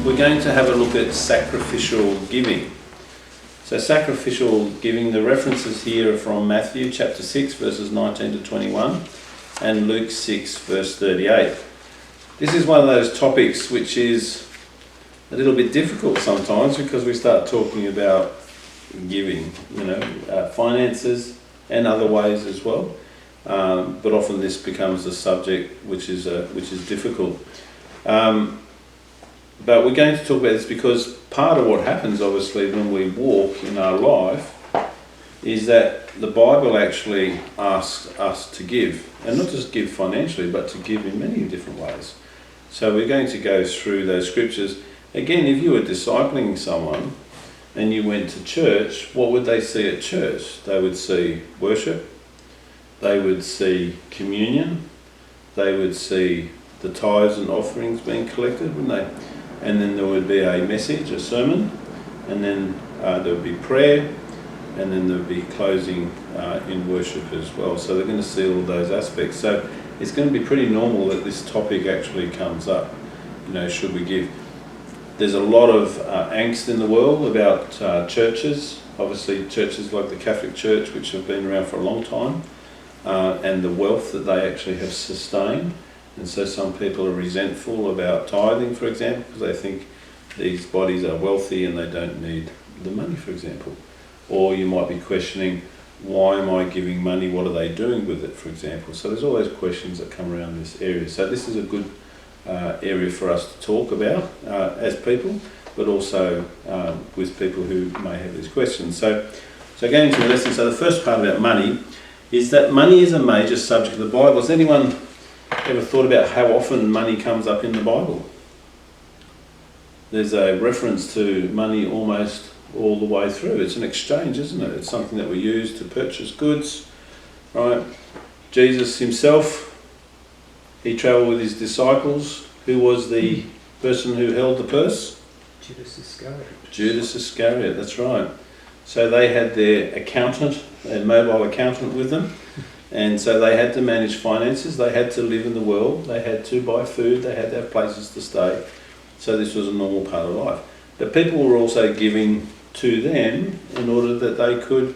we're going to have a look at sacrificial giving. So sacrificial giving, the references here are from Matthew chapter 6 verses 19 to 21 and Luke 6 verse 38. This is one of those topics which is a little bit difficult sometimes because we start talking about giving, finances and other ways as well. But often this becomes a subject which is difficult. But we're going to talk about this because part of what happens, obviously, when we walk in our life is that the Bible actually asks us to give, and not just give financially, but to give in many different ways. So we're going to go through those scriptures. Again, if you were discipling someone and you went to church, what would they see at church? They would see worship, they would see communion, they would see the tithes and offerings being collected, wouldn't they? And then there would be a message, a sermon, and then there would be prayer, and then there would be closing in worship as well. So they're going to see all those aspects. So it's going to be pretty normal that this topic actually comes up. Should we give? There's a lot of angst in the world about churches. Obviously, churches like the Catholic Church, which have been around for a long time, and the wealth that they actually have sustained. And so some people are resentful about tithing, for example, because they think these bodies are wealthy and they don't need the money, for example. Or you might be questioning, why am I giving money? What are they doing with it, for example? So there's all those questions that come around this area. So this is a good area for us to talk about as people, but also with people who may have these questions. So going into the lesson, so the first part about money is that money is a major subject of the Bible. Has anyone ever thought about how often money comes up in the Bible? There's a reference to money almost all the way through. It's an exchange, isn't it? It's something that we use to purchase goods, right? Jesus himself, he travelled with his disciples. Who was the person who held the purse? Judas Iscariot. Judas Iscariot, that's right. So they had their accountant, their mobile accountant with them. And so they had to manage finances, they had to live in the world, they had to buy food, they had to have places to stay. So this was a normal part of life. But people were also giving to them in order that they could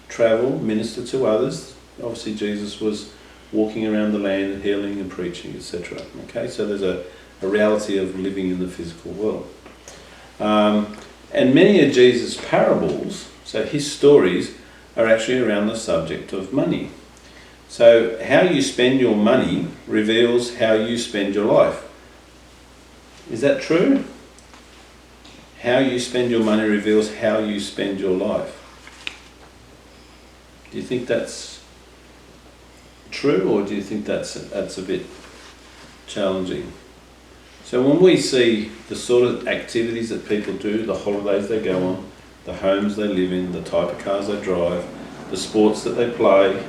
travel, minister to others. Obviously Jesus was walking around the land and healing and preaching, etc. Okay, so there's a reality of living in the physical world. And many of Jesus' parables, so his stories, are actually around the subject of money. So how you spend your money reveals how you spend your life. Is that true? How you spend your money reveals how you spend your life. Do you think that's true, or do you think that's a bit challenging? So when we see the sort of activities that people do, the holidays they go on, the homes they live in, the type of cars they drive, the sports that they play,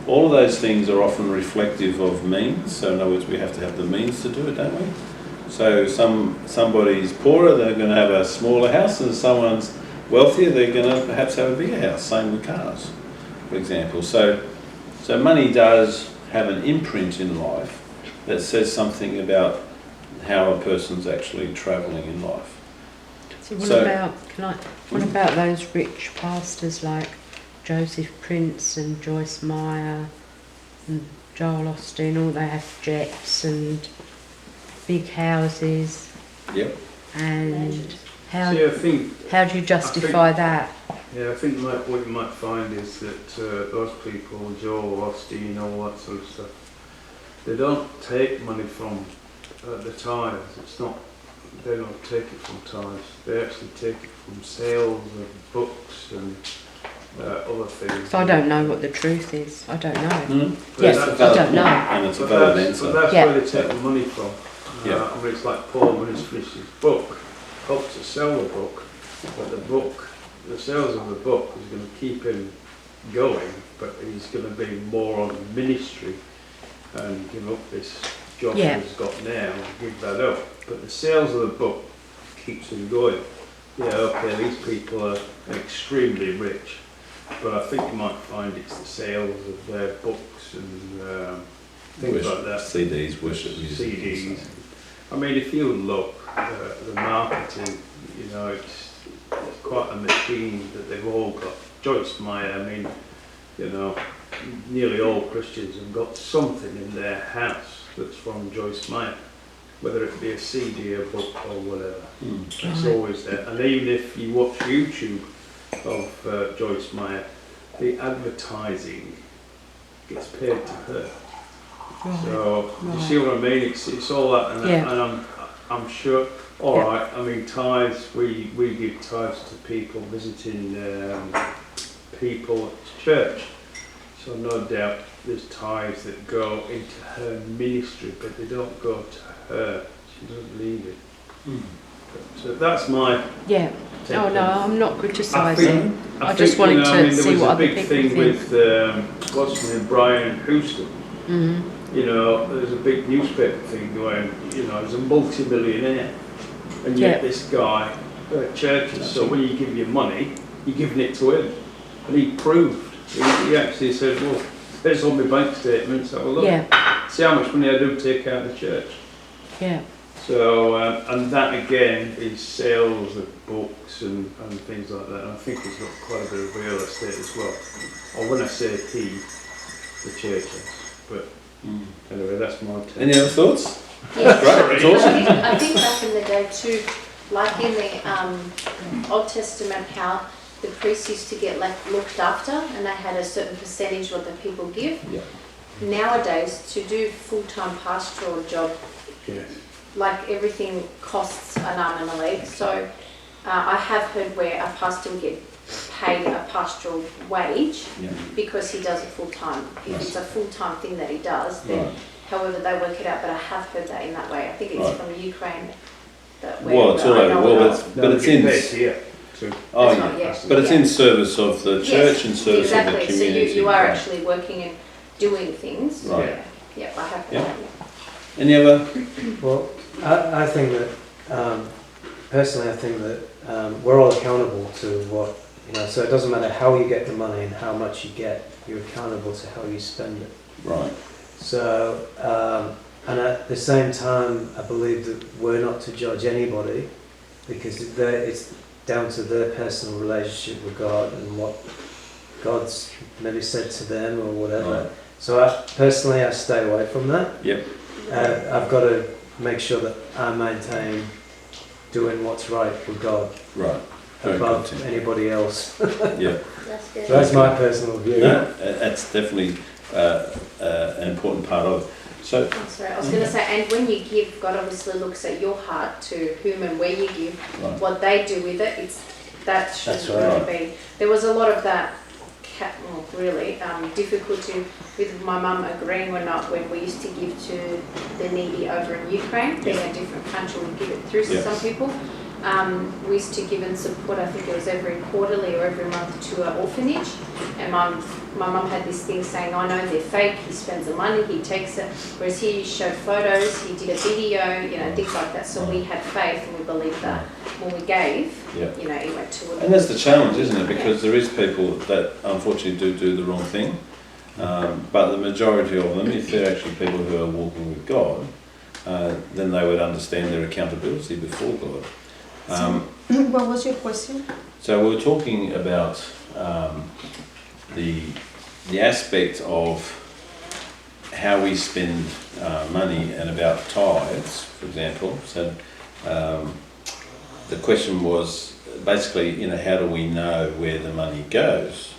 all of those things are often reflective of means. So in other words, we have to have the means to do it, don't we? So somebody's poorer, they're going to have a smaller house, and someone's wealthier, they're going to perhaps have a bigger house. Same with cars, for example. So money does have an imprint in life that says something about how a person's actually travelling in life. So what about those rich pastors like Joseph Prince and Joyce Meyer and Joel Osteen? All they have jets and big houses. Yep. And how See, I think, how do you justify that? Yeah, I think what you might find is that those people, Joel Osteen, all that sort of stuff, they don't take money from the tithes. It's not. They don't take it from tithes. They actually take it from sales of books and other things. So I don't know what the truth is. I don't know. Mm-hmm. Yes, I don't know. And it's a valid answer. But that's Yeah. where they take the money from. Yeah. I mean, it's like Paul when he's finished his book, helps to sell the book, but the sales of the book is going to keep him going, but he's going to be more on ministry and give up this job he's got now and give that up. But the sales of the book keeps him going. Yeah, okay, these people are extremely rich, but I think you might find it's the sales of their books and things like that. CDs, worship music. CDs. I mean, if you look, the marketing, you know, it's quite a machine that they've all got. Joyce Meyer, I mean, you know, nearly all Christians have got something in their house that's from Joyce Meyer, whether it be a CD, a book, or whatever. It's always there. And even if you watch YouTube of Joyce Meyer, the advertising gets paid to her. Right. So you see what I mean? It's all that, and I'm sure. All right. I mean, tithes. We give tithes to people visiting people at church. So no doubt there's tithes that go into her ministry, but they don't go to her. She doesn't leave it. So that's my Yeah. take Oh no, on it. I'm not criticising. I just think, wanted to see what other there was a big people thing think. with what's his name, Brian Houston. You know, there's a big newspaper thing going. You know, he's a multi-millionaire, and yet this guy churches. So when you give your money, you're giving it to him, and he proved. He actually said, "Well, there's all my bank statements. Have a look. See how much money I do take out of the church." Yeah. So, and that again is sales of books and things like that. And I think he's got quite a bit of real estate as well. Or when I say he, the church has. But anyway, that's my take. Any other thoughts? Yes. Great, it's awesome. I think back in the day too, like in the Old Testament, how the priests used to get like looked after, and they had a certain percentage what the people give. Yeah. Nowadays, to do full-time pastoral job, like everything costs an arm and a leg. So I have heard where a pastor will get paid a pastoral wage because he does it full-time. If it's a full-time thing that he does, then however they work it out. But I have heard that in that way. I think it's from Ukraine. Well, it's all over the world, but it's in. Here too. Oh yeah, but it's in service of the church and service of the exactly. community. So you are actually working and doing things. Right. Yeah, I have heard that. Any other? Well, I think that, personally, I think that we're all accountable to what, you know, so it doesn't matter how you get the money and how much you get, you're accountable to how you spend it. Right. So, and at the same time, I believe that we're not to judge anybody because it's down to their personal relationship with God and what God's maybe said to them or whatever. Right. So personally, I stay away from that. Yep. I've got to make sure that I maintain doing what's right with God Right. Very above good. anybody else. Yeah. That's good. So that's my personal view. No, that's definitely an important part of it. So. That's right. I was going to say, and when you give, God obviously looks at your heart to whom and where you give. Right. What they do with it, that shouldn't That's really be. There was a lot of that, difficulty with my mum agreeing or not when we used to give to the needy over in Ukraine. Being a different country, we give it through some people. We used to give and support, I think it was every quarterly or every month to an orphanage. And my mum had this thing saying, I know they're fake, he spends the money, he takes it. Whereas he showed photos, he did a video, you know, things like that. So we had faith and we believed that when we gave, you know, it went to And that's the challenge, isn't it? Because there is people that unfortunately do the wrong thing. But the majority of them, if they're actually people who are walking with God, then they would understand their accountability before God. What was your question? So we were talking about the aspect of how we spend money and about tithes, for example. So the question was basically, you know, how do we know where the money goes,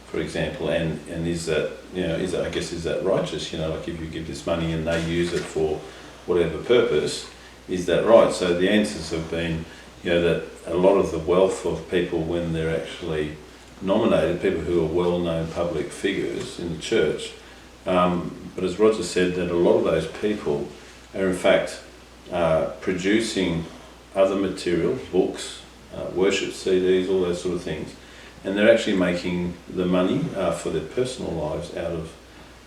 for example, and is that, you know, is that righteous? You know, like if you give this money and they use it for whatever purpose, is that right? So the answers have been, you know, that a lot of the wealth of people, when they're actually nominated, people who are well-known public figures in the church, but as Roger said, that a lot of those people are in fact producing other material, books, worship CDs, all those sort of things, and they're actually making the money for their personal lives out of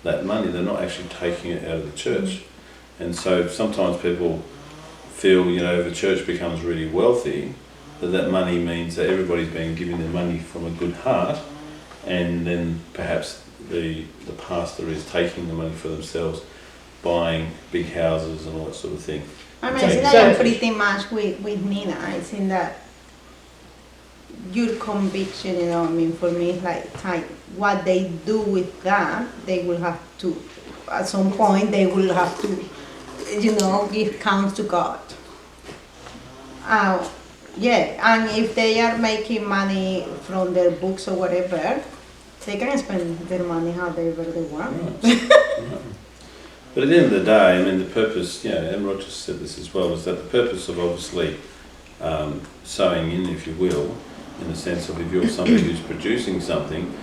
that money. They're not actually taking it out of the church. And so sometimes people feel, you know, if a church becomes really wealthy, that money means that everybody's been giving their money from a good heart, and then perhaps the pastor is taking the money for themselves, buying big houses and all that sort of thing. I mean, So- I think so- I'm pretty much with Nina. I think that your conviction, I mean, for me, it's like what they do with that, they will have to, at some point, they will have to, give count to God. Yeah, and if they are making money from their books or whatever, they can spend their money however they want. Right. But at the end of the day, I mean, the purpose, and Roger said this as well, is that the purpose of obviously sowing in, if you will, in the sense of if you're somebody who's producing something,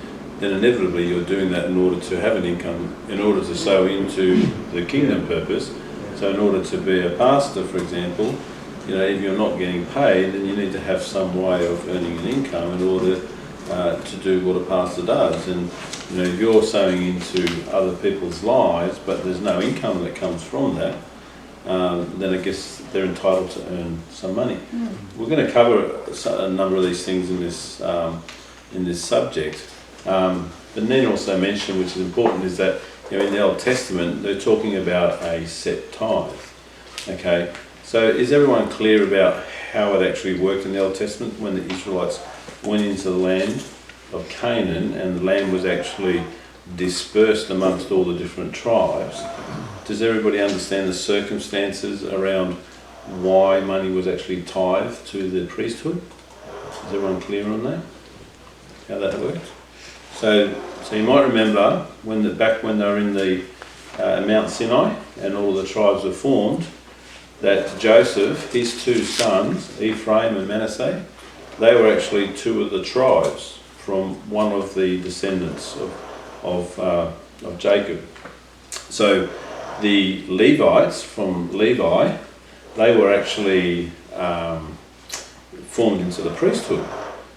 then inevitably you're doing that in order to have an income, in order to sow into the kingdom purpose. So in order to be a pastor, for example, if you're not getting paid, then you need to have some way of earning an income in order to do what a pastor does. And if you're sowing into other people's lives, but there's no income that comes from that, then I guess they're entitled to earn some money. We're going to cover a number of these things in this subject. But Nina also mentioned, which is important, is that in the Old Testament they're talking about a set tithe. Okay, so is everyone clear about how it actually worked in the Old Testament when the Israelites went into the land of Canaan and the land was actually dispersed amongst all the different tribes? Does everybody understand the circumstances around why money was actually tithed to the priesthood? Is everyone clear on that? How that worked? So you might remember back when they were in the Mount Sinai and all the tribes were formed, that Joseph, his two sons, Ephraim and Manasseh, they were actually two of the tribes from one of the descendants of Jacob. So the Levites from Levi, they were actually formed into the priesthood.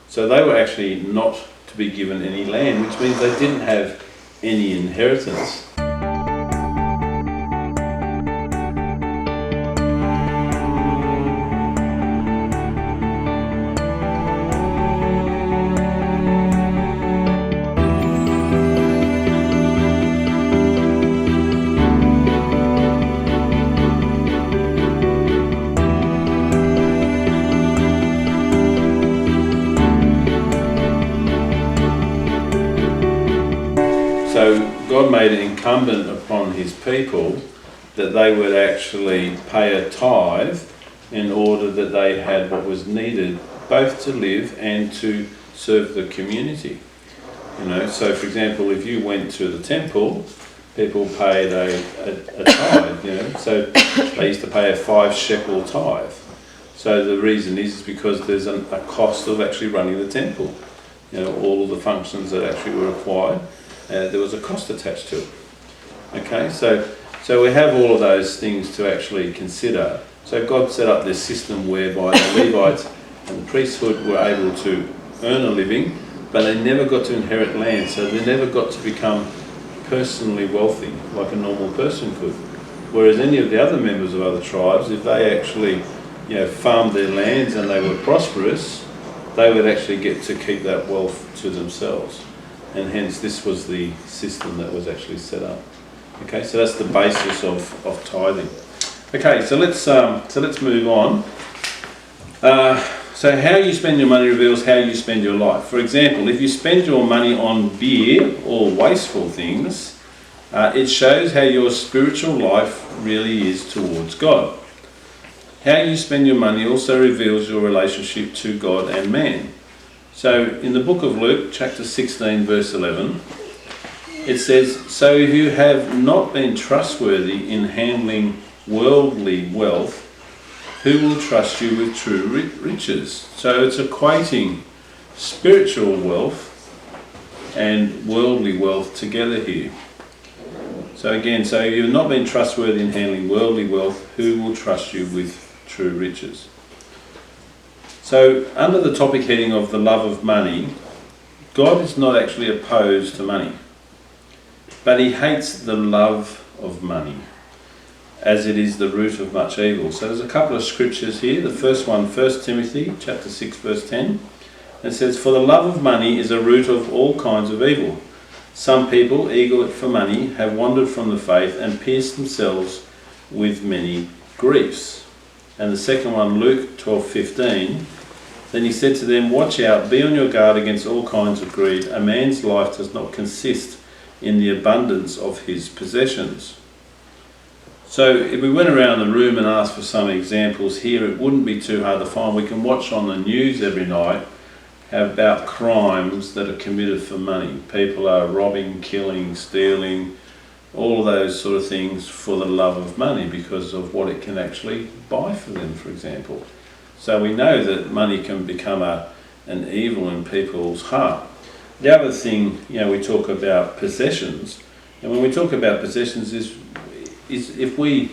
So they were actually not to be given any land, which means they didn't have any inheritance. So God made it incumbent upon his people that they would actually pay a tithe in order that they had what was needed both to live and to serve the community. So for example, if you went to the temple, people paid a tithe, so they used to pay a 5 shekel tithe. So the reason is because there's a cost of actually running the temple. All of the functions that actually were required. There was a cost attached to it. Okay, so we have all of those things to actually consider. So God set up this system whereby the Levites and the priesthood were able to earn a living, but they never got to inherit land, so they never got to become personally wealthy like a normal person could. Whereas any of the other members of other tribes, if they actually farmed their lands and they were prosperous, they would actually get to keep that wealth to themselves. And hence this was the system that was actually set up. Okay, so that's the basis of tithing. Okay, so let's move on. So how you spend your money reveals how you spend your life. For example, if you spend your money on beer or wasteful things, it shows how your spiritual life really is towards God. How you spend your money also reveals your relationship to God and man. So in the book of Luke, chapter 16, verse 11, it says, "So if you have not been trustworthy in handling worldly wealth, who will trust you with true riches?" So it's equating spiritual wealth and worldly wealth together here. So again, so if you've not been trustworthy in handling worldly wealth, who will trust you with true riches? So under the topic heading of the love of money, God is not actually opposed to money, but he hates the love of money, as it is the root of much evil. So there's a couple of scriptures here. The first one, 1 Timothy chapter 6, verse 10. It says, "For the love of money is a root of all kinds of evil. Some people, eager for money, have wandered from the faith and pierced themselves with many griefs." And the second one, Luke 12:15. Then he said to them, watch out, be on your guard against all kinds of greed. A man's life does not consist in the abundance of his possessions. So if we went around the room and asked for some examples here, it wouldn't be too hard to find. We can watch on the news every night about crimes that are committed for money. People are robbing, killing, stealing, all of those sort of things for the love of money because of what it can actually buy for them, for example. So we know that money can become an evil in people's heart. The other thing, we talk about possessions, and when we talk about possessions is if we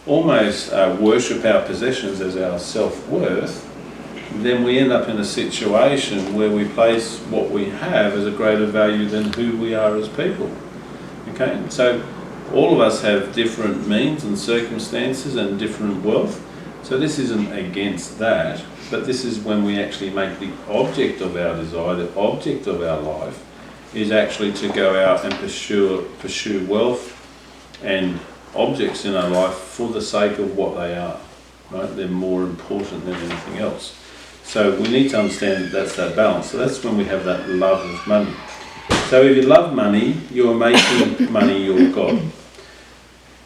almost worship our possessions as our self-worth, then we end up in a situation where we place what we have as a greater value than who we are as people. Okay, so all of us have different means and circumstances and different wealth. So this isn't against that, but this is when we actually make the object of our desire, the object of our life, is actually to go out and pursue wealth and objects in our life for the sake of what they are. Right? They're more important than anything else. So we need to understand that that's that balance. So that's when we have that love of money. So if you love money, you're making money your God.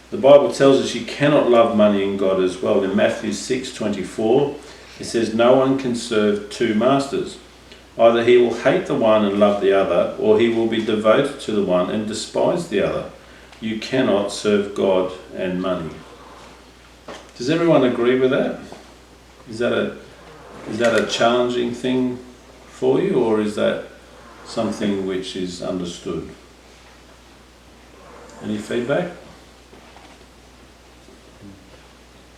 The Bible tells us you cannot love money and God as well. In Matthew 6:24, it says, no one can serve two masters. Either he will hate the one and love the other, or he will be devoted to the one and despise the other. You cannot serve God and money. Does everyone agree with that? Is that a challenging thing for you, or is that something which is understood? Any feedback?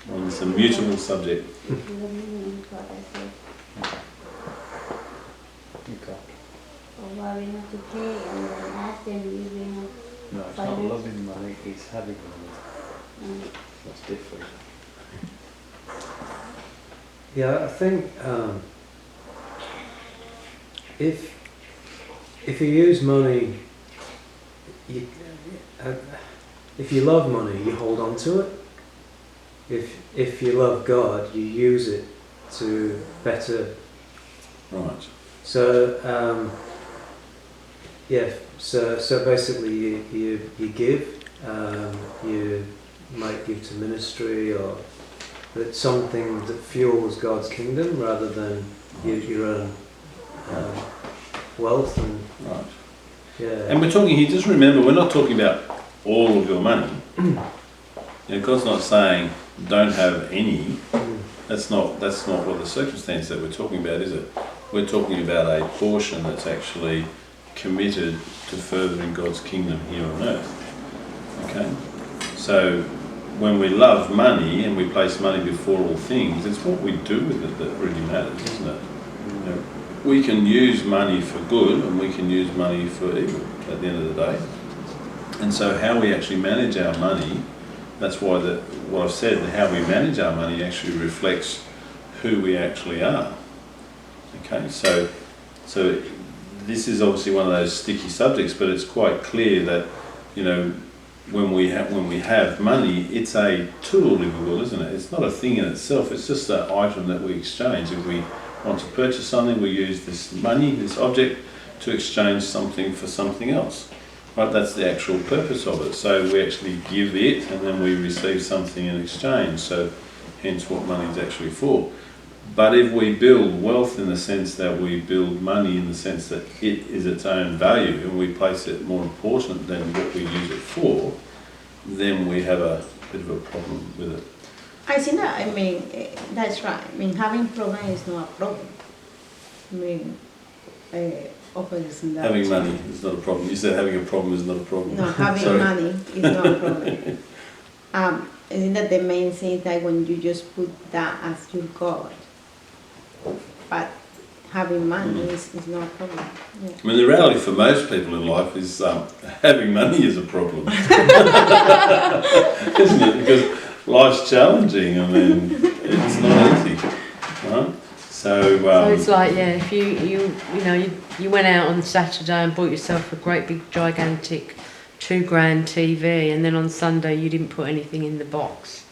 Well, it's a mutable subject. No, it's not loving money, it's having money. That's different. Yeah, I think if you use money, if you love money, you hold on to it. If you love God, you use it to better. Right. So so basically you give, you might give to ministry or that's something that fuels God's kingdom rather than your own wealth and Right. yeah. And we're talking here, just remember, we're not talking about all of your money. God's not saying don't have any. That's not what the circumstance that we're talking about, is it? We're talking about a portion that's actually committed to furthering God's kingdom here on earth. Okay? So when we love money and we place money before all things, it's what we do with it that really matters, isn't it? We can use money for good and we can use money for evil at the end of the day. And so how we actually manage our money, that's why what I've said, how we manage our money actually reflects who we actually are. Okay, so this is obviously one of those sticky subjects, but it's quite clear that, when we have money, it's a tool, if you will, isn't it? It's not a thing in itself, it's just an item that we exchange. If we want to purchase something, we use this money, this object, to exchange something for something else. Right, that's the actual purpose of it. So we actually give it and then we receive something in exchange. So hence what money is actually for. But if we build wealth in the sense that we build money in the sense that it is its own value and we place it more important than what we use it for, then we have a bit of a problem with it. I think that, that's right. Having problem is not a problem. Often isn't that. Having money is not a problem. You said having a problem is not a problem. No, having money is not a problem. Isn't that the main thing is that when you just put that as your God, but having money is not a problem. Yeah. I mean, the reality for most people in life is having money is a problem. Isn't it? Because life's challenging. It's not easy, right? So it's like, if you went out on Saturday and bought yourself a great big gigantic $2,000 TV, and then on Sunday you didn't put anything in the box.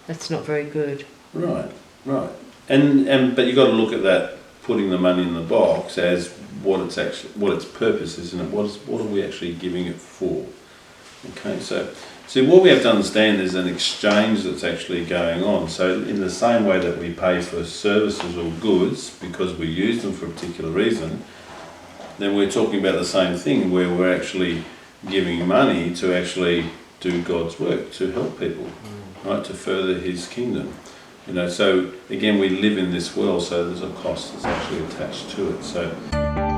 That's not very good. Right, right. And but you've got to look at that, putting the money in the box as what its purpose is, isn't it? What are we actually giving it for? Okay, so what we have to understand is an exchange that's actually going on. So in the same way that we pay for services or goods because we use them for a particular reason, then we're talking about the same thing where we're actually giving money to actually do God's work, to help people, right, to further His kingdom. You know, so again, we live in this world, so there's a cost that's actually attached to it. So.